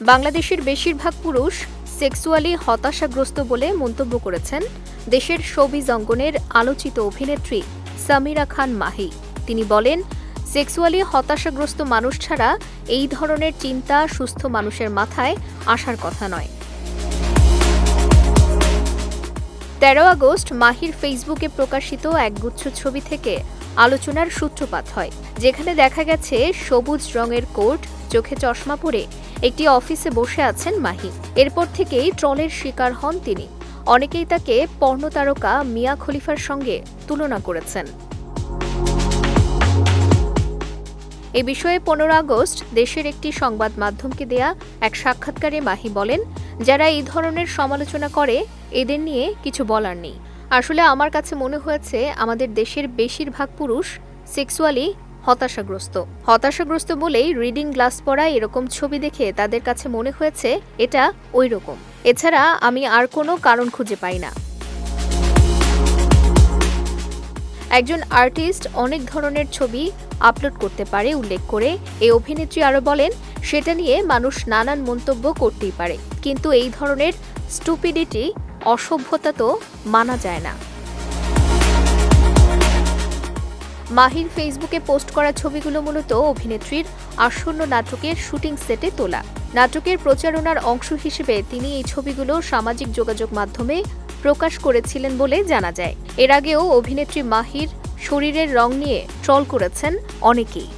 বাংলাদেশের বেশিরভাগ পুরুষ সেক্সুয়ালি হতাশাগ্রস্ত বলে মন্তব্য করেছেন দেশের শোবিজ অঙ্গনের আলোচিত অভিনেত্রী সামিরা খান মাহি। তিনি বলেন, সেক্সুয়ালি হতাশাগ্রস্ত মানুষ ছাড়া এই ধরনের চিন্তা সুস্থ মানুষের মাথায় আসার কথা নয়। ১৩ আগস্ট মাহির ফেসবুকে প্রকাশিত একগুচ্ছ ছবি থেকে আলোচনার সূত্রপাত হয়, যেখানে দেখা গেছে সবুজ রঙের কোট, চোখে চশমা পরে একটি অফিসে বসে আছেন মাহি। এরপর থেকেই ট্রলের শিকার হন তিনি। অনেকেই তাকে পর্ন তারকা মিয়া খলিফার সঙ্গে তুলনা করেছেন। এ বিষয়ে ১৫ আগস্ট দেশের একটি সংবাদ মাধ্যমকে দেয়া এক সাক্ষাৎকারে মাহি বলেন, যারা এই ধরনের সমালোচনা করে এদের নিয়ে কিছু বলার নেই। আসলে আমার কাছে মনে হয়েছে আমাদের দেশের বেশিরভাগ পুরুষ সেক্সুয়ালি হতাশাগ্রস্ত বলেই রিডিং গ্লাস পরা এরকম ছবি দেখে তাদের কাছে মনে হয়েছে এটা ওই রকম। এছাড়া আমি আর কোনো কারণ খুঁজে পাই না। একজন আর্টিস্ট অনেক ধরনের ছবি আপলোড করতে পারে উল্লেখ করে এই অভিনেত্রী আরও বলেন, সেটা নিয়ে মানুষ নানান মন্তব্য করতেই পারে, কিন্তু এই ধরনের স্টুপিডিটি, অসভ্যতা তো মানা যায় না। মাহির ফেসবুকে পোস্ট করা ছবিগুলো মূলত অভিনেত্রীর আসন্ন নাটকের শুটিং সেটে তোলা। নাটকের প্রচারণার অংশ হিসেবে তিনি এই ছবিগুলো সামাজিক যোগাযোগ মাধ্যমে প্রকাশ করেছিলেন বলে জানা যায়। এর আগেও অভিনেত্রী মাহির শরীরের রং নিয়ে ট্রল করেছেন অনেকেই।